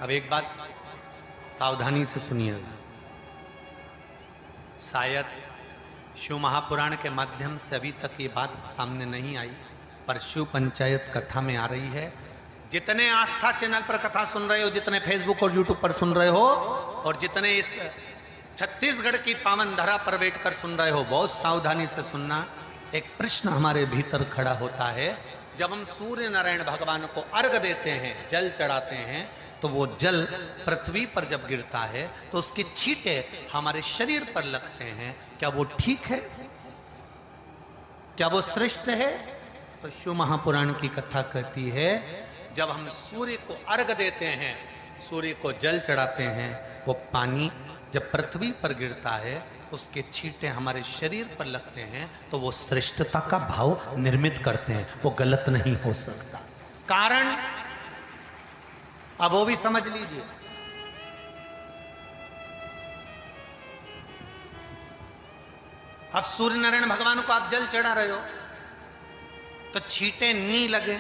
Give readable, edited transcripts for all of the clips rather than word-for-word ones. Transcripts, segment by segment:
अब एक बात सावधानी से सुनिएगा, शायद शिव महापुराण के माध्यम से अभी तक ये बात सामने नहीं आई, पर शिव पंचायत कथा में आ रही है। जितने आस्था चैनल पर कथा सुन रहे हो, जितने फेसबुक और यूट्यूब पर सुन रहे हो, और जितने इस छत्तीसगढ़ की पावन धरा पर बैठकर सुन रहे हो, बहुत सावधानी से सुनना। एक प्रश्न हमारे भीतर खड़ा होता है, जब हम सूर्य नारायण भगवान को अर्घ देते हैं, जल चढ़ाते हैं, तो वो जल पृथ्वी पर जब गिरता है तो उसके छींटे हमारे शरीर पर लगते हैं। क्या वो ठीक है? क्या वो श्रेष्ठ है? तो शिव महापुराण की कथा कहती है, जब हम सूर्य को अर्घ देते हैं, सूर्य को जल चढ़ाते हैं, वो पानी जब पृथ्वी पर गिरता है, उसके छींटे हमारे शरीर पर लगते हैं, तो वो श्रेष्ठता का भाव निर्मित करते हैं। वो गलत नहीं हो सकता। कारण अब वो भी समझ लीजिए। अब सूर्य नारायण भगवान को आप जल चढ़ा रहे हो, तो छींटे नहीं लगे,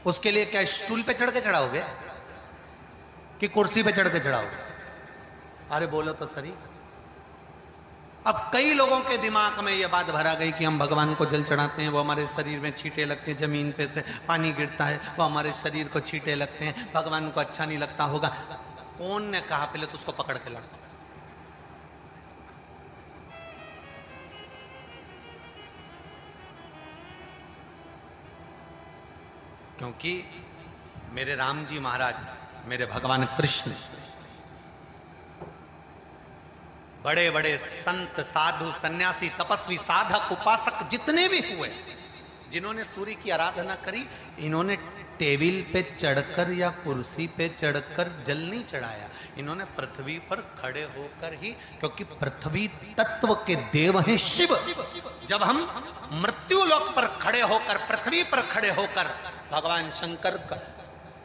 उसके लिए क्या स्टूल पे चढ़ के चढ़ाओगे कि कुर्सी पे चढ़ के चढ़ाओगे? अरे बोलो तो सही। अब कई लोगों के दिमाग में यह बात भरा गई कि हम भगवान को जल चढ़ाते हैं, वो हमारे शरीर में छींटे लगते हैं, जमीन पे से पानी गिरता है, वो हमारे शरीर को छींटे लगते हैं, भगवान को अच्छा नहीं लगता होगा। कौन ने कहा? पहले तो उसको पकड़ के लड़ो। क्योंकि मेरे राम जी महाराज, मेरे भगवान कृष्ण, बड़े बड़े संत, साधु, सन्यासी, तपस्वी, साधक, उपासक जितने भी हुए, जिन्होंने सूर्य की आराधना करी, इन्होंने टेबल पे चढ़कर या कुर्सी पे चढ़कर जल नहीं चढ़ाया, इन्होंने पृथ्वी पर खड़े होकर ही, क्योंकि पृथ्वी तत्व के देव हैं शिव। जब हम मृत्यु लोक पर खड़े होकर, पृथ्वी पर खड़े होकर भगवान शंकर का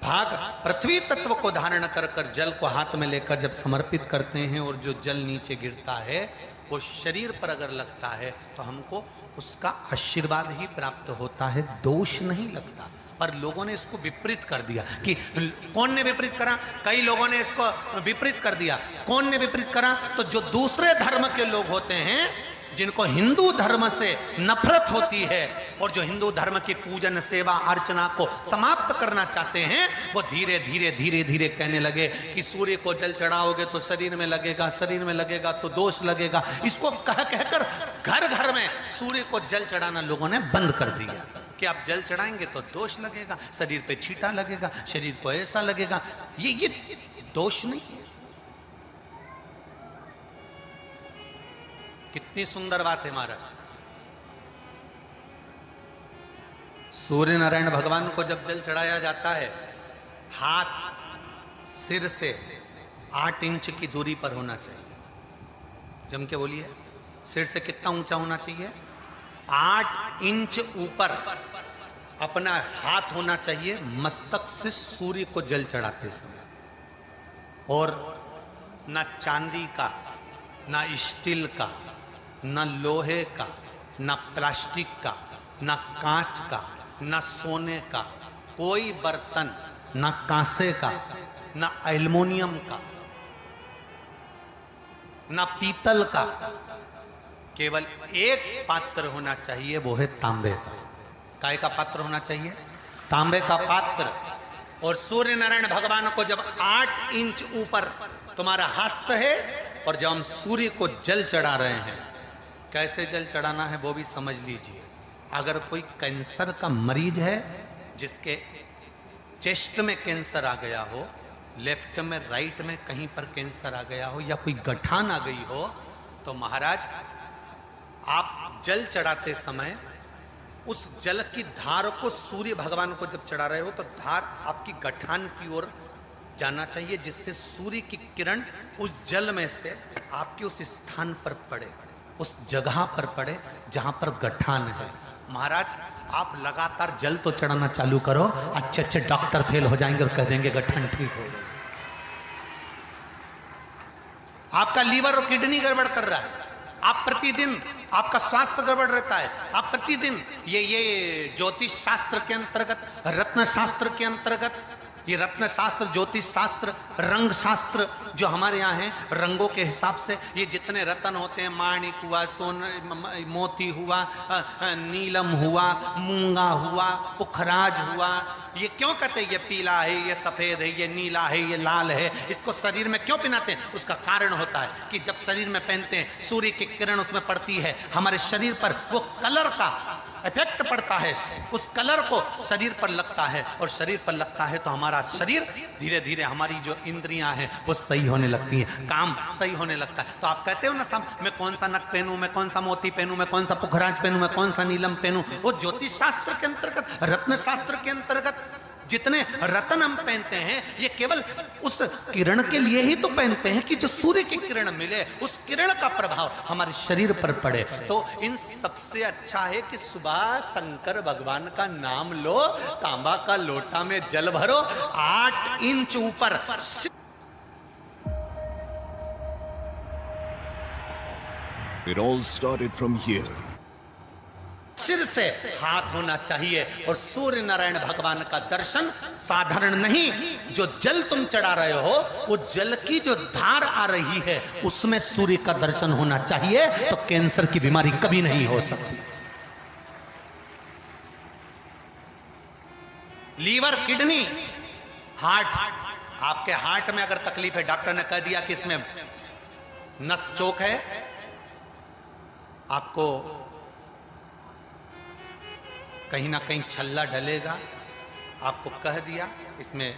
भाग पृथ्वी तत्व को धारण कर कर जल को हाथ में लेकर जब समर्पित करते हैं, और जो जल नीचे गिरता है वो शरीर पर अगर लगता है तो हमको उसका आशीर्वाद ही प्राप्त होता है, दोष नहीं लगता। पर लोगों ने इसको विपरीत कर दिया। कि कौन ने विपरीत करा? कई लोगों ने इसको विपरीत कर दिया। कौन ने विपरीत करा? तो जो दूसरे धर्म के लोग होते हैं, जिनको हिंदू धर्म से नफरत होती है और जो हिंदू धर्म की पूजन, सेवा, अर्चना को समाप्त करना चाहते हैं, वो धीरे धीरे धीरे धीरे कहने लगे कि सूर्य को जल चढ़ाओगे तो शरीर में लगेगा, शरीर में लगेगा तो दोष लगेगा। इसको कह कहकर घर घर में सूर्य को जल चढ़ाना लोगों ने बंद कर दिया कि आप जल चढ़ाएंगे तो दोष लगेगा, शरीर पे छींटा लगेगा, शरीर को ऐसा लगेगा। ये दोष नहीं है। कितनी सुंदर बात है महाराज। सूर्य नारायण भगवान को जब जल चढ़ाया जाता है, हाथ सिर से 8 इंच की दूरी पर होना चाहिए। जम के बोलिए, सिर से कितना ऊंचा होना चाहिए? 8 इंच ऊपर अपना हाथ होना चाहिए मस्तक से सूर्य को जल चढ़ाते समय। और ना चांदी का, ना स्टील का, ना लोहे का, ना प्लास्टिक का, ना कांच का, ना सोने का कोई बर्तन, ना कांसे का, ना एल्युमिनियम का, ना पीतल का, केवल एक पात्र होना चाहिए, वो है तांबे का। काय का पात्र होना चाहिए? तांबे का पात्र। और सूर्य नारायण भगवान को जब 8 इंच ऊपर तुम्हारा हस्त है, और जब हम सूर्य को जल चढ़ा रहे हैं, कैसे जल चढ़ाना है वो भी समझ लीजिए। अगर कोई कैंसर का मरीज है, जिसके चेस्ट में कैंसर आ गया हो, लेफ्ट में, राइट में कहीं पर कैंसर आ गया हो, या कोई गठान आ गई हो, तो महाराज आप जल चढ़ाते समय उस जल की धार को सूर्य भगवान को जब चढ़ा रहे हो, तो धार आपकी गठान की ओर जाना चाहिए, जिससे सूर्य की किरण उस जल में से आपके उस स्थान पर पड़े, उस जगह पर पड़े जहां पर गठान है। महाराज आप लगातार जल तो चढ़ाना चालू करो, अच्छे अच्छे डॉक्टर फेल हो जाएंगे और कह देंगे गठान ठीक हो गई। आपका लीवर और किडनी गड़बड़ कर रहा है, आप प्रतिदिन, आपका स्वास्थ्य गड़बड़ रहता है, आप प्रतिदिन ये ज्योतिष शास्त्र के अंतर्गत, रत्न शास्त्र के अंतर्गत ये रत्न शास्त्र, ज्योतिष शास्त्र, रंग शास्त्र जो हमारे यहाँ है, रंगों के हिसाब से ये जितने रत्न होते हैं, माणिक हुआ, मोती हुआ, नीलम हुआ, मूंगा हुआ, पुखराज हुआ, ये क्यों कहते हैं ये पीला है, ये सफेद है, ये नीला है, ये लाल है, इसको शरीर में क्यों पहनाते हैं? उसका कारण होता है कि जब शरीर में पहनते हैं सूर्य की किरण उसमें पड़ती है, हमारे शरीर पर वो कलर का इफेक्ट पड़ता है, उस कलर को शरीर पर लगता है, और शरीर पर लगता है तो हमारा शरीर धीरे धीरे, हमारी जो इंद्रियां हैं वो सही होने लगती हैं, काम सही होने लगता है। तो आप कहते हो ना सब, मैं कौन सा नक पहनूं, मैं कौन सा मोती पहनूं, मैं कौन सा पुखराज पहनूं, मैं कौन सा नीलम पहनूं, वो ज्योतिष शास्त्र के अंतर्गत, रत्न शास्त्र के अंतर्गत जितने रत्न हम पहनते हैं ये केवल उस किरण के लिए ही तो पहनते हैं कि जो सूर्य की किरण मिले, उस किरण का प्रभाव हमारे शरीर पर पड़े। तो इन सबसे अच्छा है कि सुबह शंकर भगवान का नाम लो, तांबा का लोटा में जल भरो, 8 इंच ऊपर It all started from here. सिर से हाथ होना चाहिए, और सूर्य नारायण भगवान का दर्शन साधारण नहीं, जो जल तुम चढ़ा रहे हो वो जल की जो धार आ रही है उसमें सूर्य का दर्शन होना चाहिए, तो कैंसर की बीमारी कभी नहीं हो सकती। लीवर, किडनी, हार्ट, आपके हार्ट में अगर तकलीफ है, डॉक्टर ने कह दिया कि इसमें नस चोक है, आपको कहीं ना कहीं छल्ला डलेगा, आपको कह दिया इसमें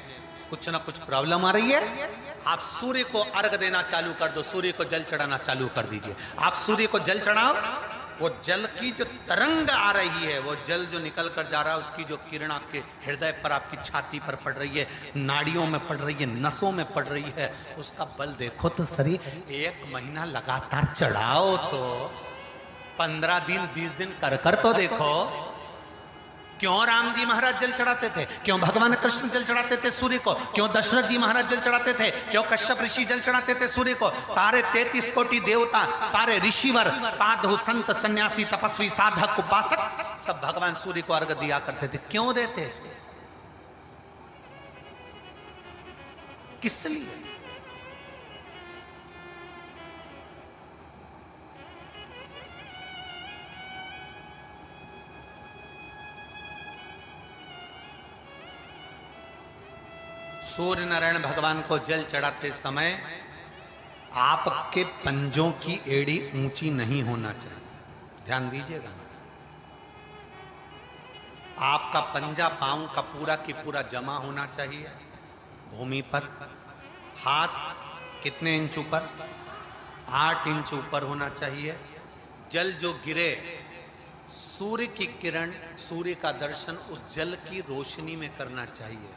कुछ ना कुछ प्रॉब्लम आ रही है, आप सूर्य को अर्घ देना चालू कर दो, सूर्य को जल चढ़ाना चालू कर दीजिए। आप सूर्य को जल चढ़ाओ, वो जल की जो तरंग आ रही है, वो जल जो निकल कर जा रहा है, उसकी जो किरण आपके हृदय पर, आपकी छाती पर पड़ रही है, नाड़ियों में पड़ रही है, नसों में पड़ रही है, उसका बल देखो तो सही। 1 महीना लगातार चढ़ाओ, तो 15 दिन 20 दिन कर तो देखो। क्यों राम जी महाराज जल चढ़ाते थे, क्यों भगवान कृष्ण जल चढ़ाते थे सूर्य को, क्यों दशरथ जी महाराज जल चढ़ाते थे, क्यों कश्यप ऋषि जल चढ़ाते थे सूर्य को, सारे 33 कोटि देवता, सारे ऋषिवर, साधु संत सन्यासी तपस्वी साधक उपासक सब भगवान सूर्य को अर्घ दिया करते थे। क्यों देते थे, किस लिए? सूर्य नारायण भगवान को जल चढ़ाते समय आपके पंजों की एड़ी ऊंची नहीं होना चाहिए, ध्यान दीजिएगा। आपका पंजा पांव का पूरा की पूरा जमा होना चाहिए भूमि पर। हाथ कितने इंच ऊपर? 8 इंच ऊपर होना चाहिए। जल जो गिरे, सूर्य की किरण, सूर्य का दर्शन उस जल की रोशनी में करना चाहिए।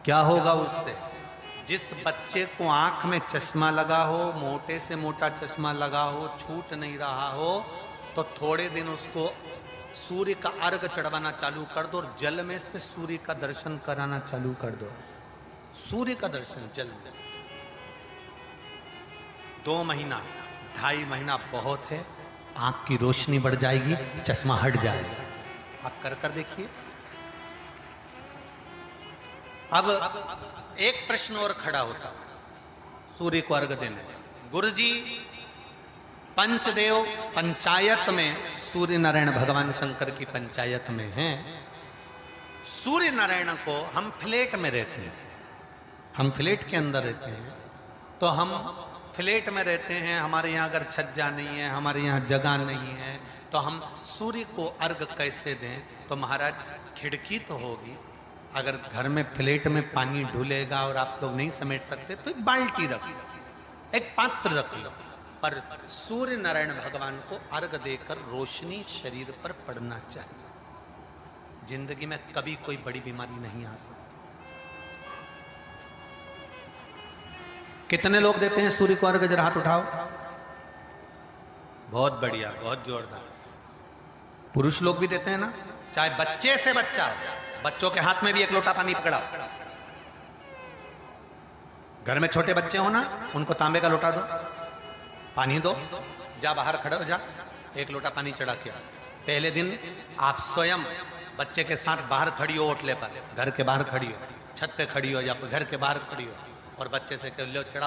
क्या होगा उससे? जिस बच्चे को आंख में चश्मा लगा हो, मोटे से मोटा चश्मा लगा हो, छूट नहीं रहा हो, तो थोड़े दिन उसको सूर्य का अर्घ चढ़वाना चालू कर दो और जल में से सूर्य का दर्शन कराना चालू कर दो। सूर्य का दर्शन जल में से 2 महीना 2.5 महीना बहुत है, आंख की रोशनी बढ़ जाएगी, चश्मा हट जाएगा। आप कर देखिए। अब एक प्रश्न और खड़ा होता, सूर्य को अर्घ देने। गुरुजी, पंचदेव पंचायत में सूर्य नारायण भगवान शंकर की पंचायत में हैं। सूर्य नारायण को हम फ्लैट में रहते हैं, हम फ्लैट के अंदर रहते हैं, तो हम फ्लैट में रहते हैं, हमारे यहाँ अगर छज्जा नहीं है, हमारे यहाँ जगह नहीं है, तो हम सूर्य को अर्घ कैसे दें? तो महाराज खिड़की तो होगी, अगर घर में फ्लैट में पानी ढुलेगा और आप लोग नहीं समेट सकते तो एक बाल्टी रख लो, एक पात्र रख लो, पर सूर्य नारायण भगवान को अर्घ देकर रोशनी शरीर पर पड़ना चाहिए। जिंदगी में कभी कोई बड़ी बीमारी नहीं आ सकती। कितने लोग देते हैं सूर्य को अर्घ? जरा हाथ उठाओ। बहुत बढ़िया, बहुत जोरदार। पुरुष लोग भी देते हैं ना, चाहे बच्चे से बच्चा, बच्चों के हाथ में भी 1 लोटा पानी पकड़ाओ। घर में छोटे बच्चे हो ना, उनको तांबे का लोटा दो, पानी दो, जा बाहर खड़े हो जा, 1 लोटा पानी चढ़ा के। पहले दिन आप स्वयं बच्चे के साथ बाहर खड़ी हो ओटले पर, घर के बाहर खड़ी हो, छत पे खड़ी हो या घर के बाहर खड़ी हो, और बच्चे से कह लो चढ़ा